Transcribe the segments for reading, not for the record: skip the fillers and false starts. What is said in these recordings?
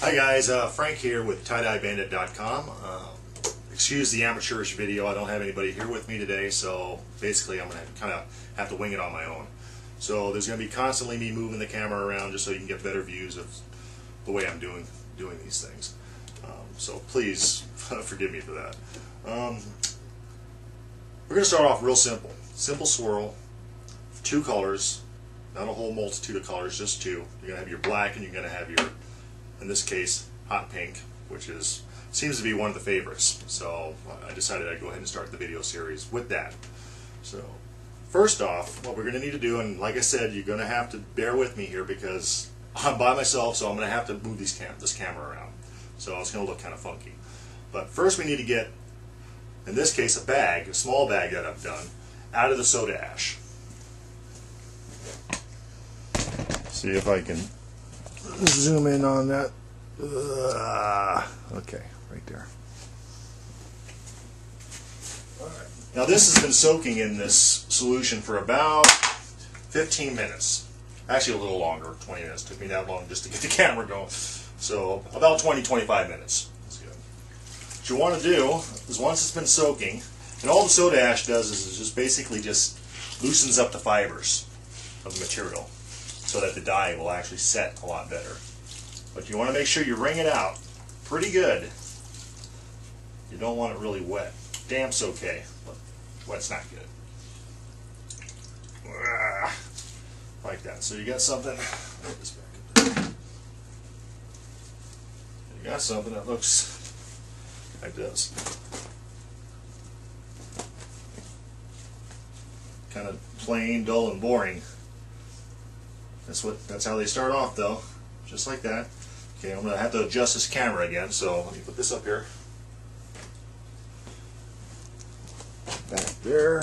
Hi guys, Frank here with TieDyeBandit.com. Excuse the amateurish video, I don't have anybody here with me today, so basically I'm going to kind of have to wing it on my own. So there's going to be constantly me moving the camera around just so you can get better views of the way I'm doing these things. So please forgive me for that. We're going to start off real simple. Simple swirl, 2 colors, not a whole multitude of colors, just 2. You're going to have your black and you're going to have your, in this case, hot pink, which seems to be one of the favorites. So I decided I'd go ahead and start the video series with that. So first off, what we're going to need to do, and like I said, you're going to have to bear with me here because I'm by myself, so I'm going to have to move this camera around. So it's going to look kind of funky. But first we need to get, in this case, a small bag that I've done, out of the soda ash. See if I can zoom in on that. Okay, right there. Alright. Now this has been soaking in this solution for about 15 minutes. Actually a little longer, 20 minutes. Took me that long just to get the camera going. So about 20-25 minutes. That's good. What you want to do is once it's been soaking, and all the soda ash does is just basically just loosens up the fibers of the material so that the dye will actually set a lot better. But you want to make sure you wring it out pretty good. You don't want it really wet. Damp's okay, but wet's not good. Like that. So you got something. Put this back up there. You got something that looks like this. Kind of plain, dull, and boring. That's how they start off, though. Just like that. Okay, I'm going to have to adjust this camera again, so let me put this up here. Back there.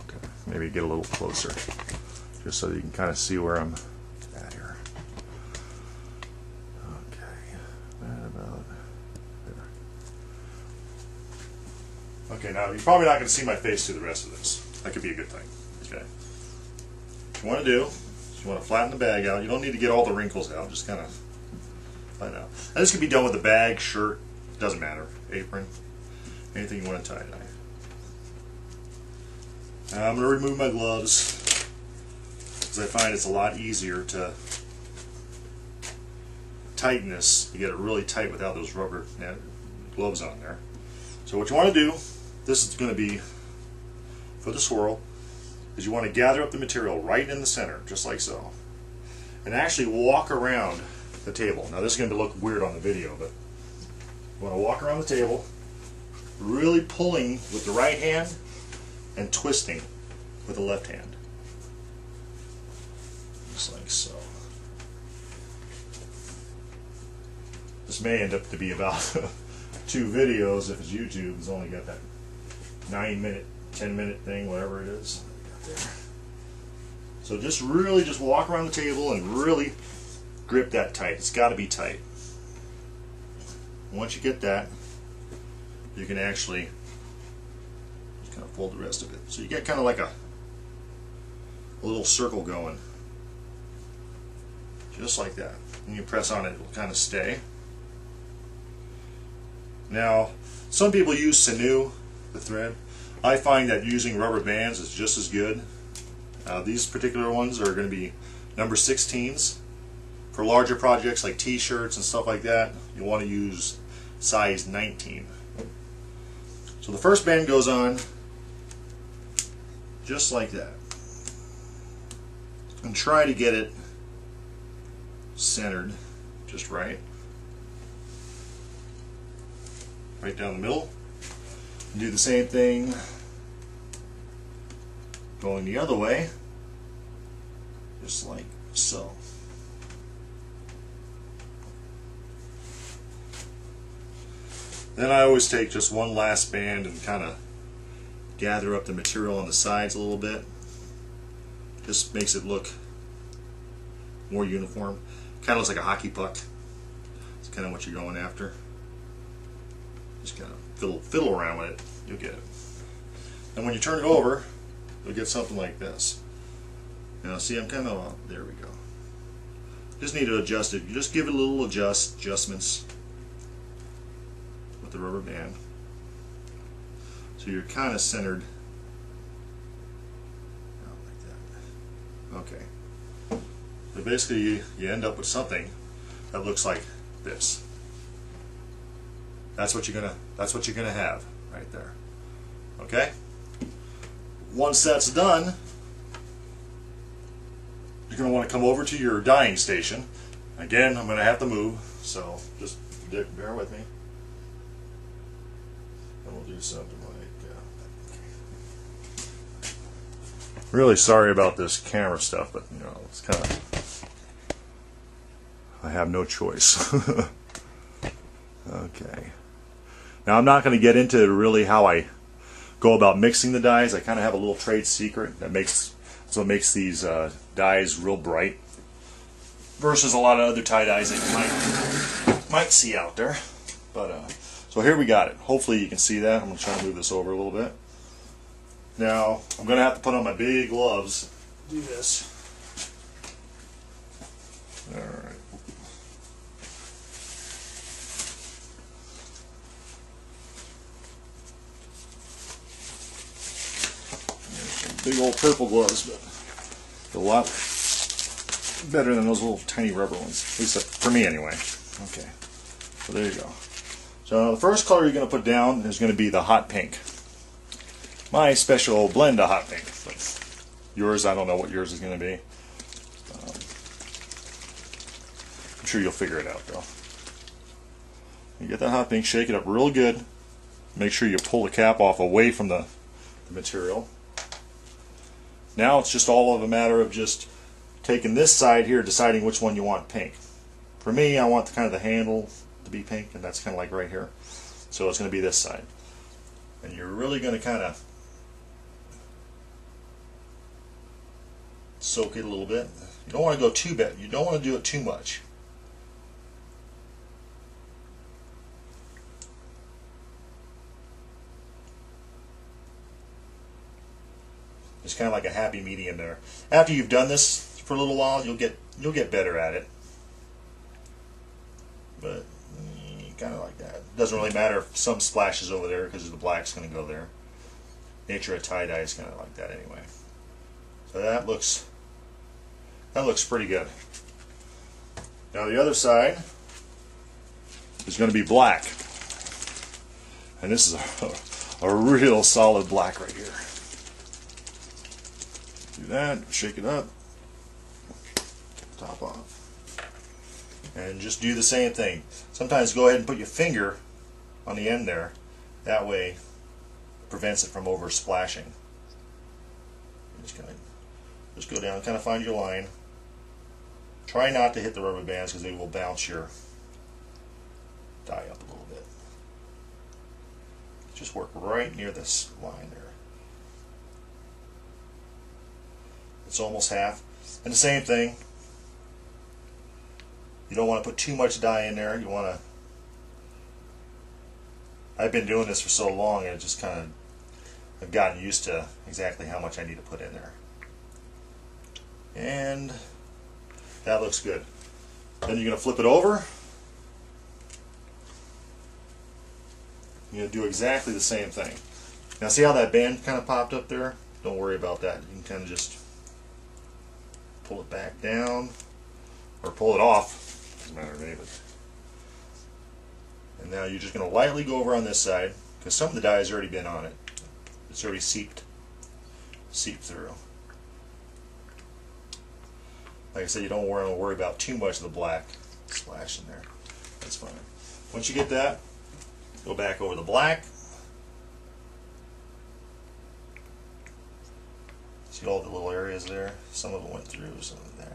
Okay, maybe get a little closer, just so you can kind of see where I'm at here. Okay, right about there. Okay, now you're probably not going to see my face through the rest of this. That could be a good thing. Okay. What you want to do is you want to flatten the bag out. You don't need to get all the wrinkles out, just kind of flatten out. And this could be done with a bag, shirt, doesn't matter, apron, anything you want to tie-dye. Now I'm going to remove my gloves because I find it's a lot easier to tighten this. You get it really tight without those rubber gloves on there. So what you want to do, this is going to be for the swirl, is you want to gather up the material right in the center, just like so, and actually walk around the table. Now this is going to look weird on the video, but you want to walk around the table, really pulling with the right hand and twisting with the left hand, just like so. This may end up to be about 2 videos if it's YouTube. It's only got that 9-minute, 10-minute thing, whatever it is. There. So just walk around the table and really grip that tight. It's got to be tight. Once you get that, you can actually just kind of fold the rest of it. So you get kind of like a little circle going. Just like that. When you press on it, it will kind of stay. Now, some people use sinew, the thread. I find that using rubber bands is just as good. These particular ones are going to be number 16s. For larger projects like t-shirts and stuff like that, you want to use size 19. So the first band goes on just like that. And try to get it centered just right. Right down the middle. And do the same thing going the other way, just like so. Then I always take just one last band and kind of gather up the material on the sides a little bit. Just makes it look more uniform. Kind of looks like a hockey puck. It's kind of what you're going after. Just kind of fiddle around with it, you'll get it. And when you turn it over, you'll get something like this. Now see, I'm kind of, there we go. Just need to adjust it. You just give it a little adjustments with the rubber band, so you're kind of centered. Like that. Okay. So basically, you end up with something that looks like this. That's what you're gonna have right there. Okay. Once that's done, you're going to want to come over to your dyeing station. Again, I'm going to have to move, so just bear with me. And we'll do something like really sorry about this camera stuff, but you know, it's kind of, I have no choice. Okay. Now I'm not going to get into really how I go about mixing the dyes. I kind of have a little trade secret that's what makes these dyes real bright versus a lot of other tie dyes that you might see out there. But so here we got it. Hopefully you can see that. I'm going to try to move this over a little bit. Now I'm going to have to put on my big gloves to do this. All right. Big old purple gloves, but a lot better than those little tiny rubber ones, at least for me anyway. Okay, so there you go. So the first color you're going to put down is going to be the hot pink. My special blend of hot pink. But yours, I don't know what yours is going to be. I'm sure you'll figure it out though. You get that hot pink, shake it up real good. Make sure you pull the cap off away from the material. Now it's just all of a matter of just taking this side here, deciding which one you want pink. For me, I want kind of the handle to be pink, and that's kind of like right here. So it's going to be this side. And you're really going to kind of soak it a little bit. You don't want to go too bad. You don't want to do it too much. It's kind of like a happy medium there. After you've done this for a little while, you'll get better at it. But kind of like that. It doesn't really matter if some splashes over there because the black's going to go there. Nature of tie-dye is kind of like that anyway. So that looks pretty good. Now the other side is going to be black, and this is a real solid black right here. Do that, shake it up, top off, and just do the same thing. Sometimes go ahead and put your finger on the end there. That way it prevents it from over splashing. Just go down, kind of find your line. Try not to hit the rubber bands because they will bounce your dye up a little bit. Just work right near this line there. It's almost half. And the same thing, you don't want to put too much dye in there. You want to, I've been doing this for so long, and it just kind of, I've gotten used to exactly how much I need to put in there. And that looks good. Then you're going to flip it over. You're going to do exactly the same thing. Now see how that band kind of popped up there? Don't worry about that. You can kind of just pull it back down, or pull it off, doesn't matter to me. But and now you're just going to lightly go over on this side, because some of the dye has already been on it. It's already seeped through. Like I said, you don't want to worry about too much of the black splash in there. That's fine. Once you get that, go back over the black. See all the little areas there? Some of it went through, some of there.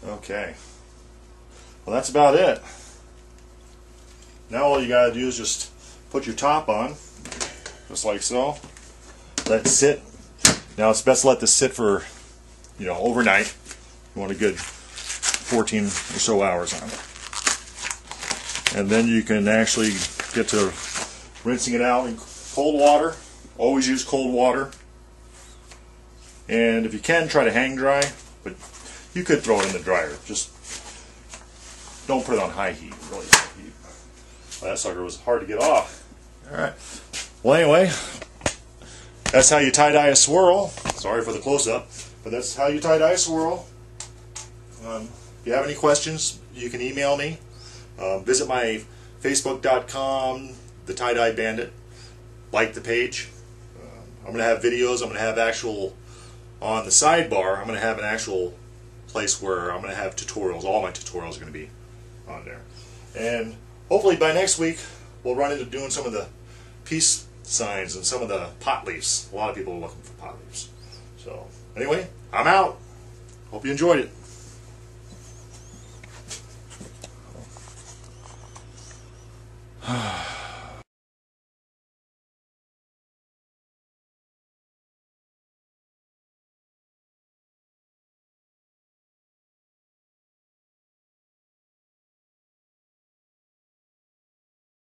Okay. Well, that's about it. Now all you gotta do is just put your top on, just like so. Let it sit. Now it's best to let this sit for, overnight. You want a good 14 or so hours on it. and then you can actually get to rinsing it out in cold water. Always use cold water, and if you can, try to hang dry, but you could throw it in the dryer. Just don't put it on high heat, really high heat. Well, that sucker was hard to get off. Alright, well anyway, that's how you tie-dye a swirl. Sorry for the close-up, but that's how you tie-dye a swirl. If you have any questions, you can email me. Visit my facebook.com, the Tie-Dye Bandit. Like the page. I'm going to have videos. I'm going to have actual, on the sidebar, I'm going to have an actual place where I'm going to have tutorials. All my tutorials are going to be on there. And hopefully by next week, we'll run into doing some of the peace signs and some of the pot leaves. A lot of people are looking for pot leaves. So anyway, I'm out. Hope you enjoyed it.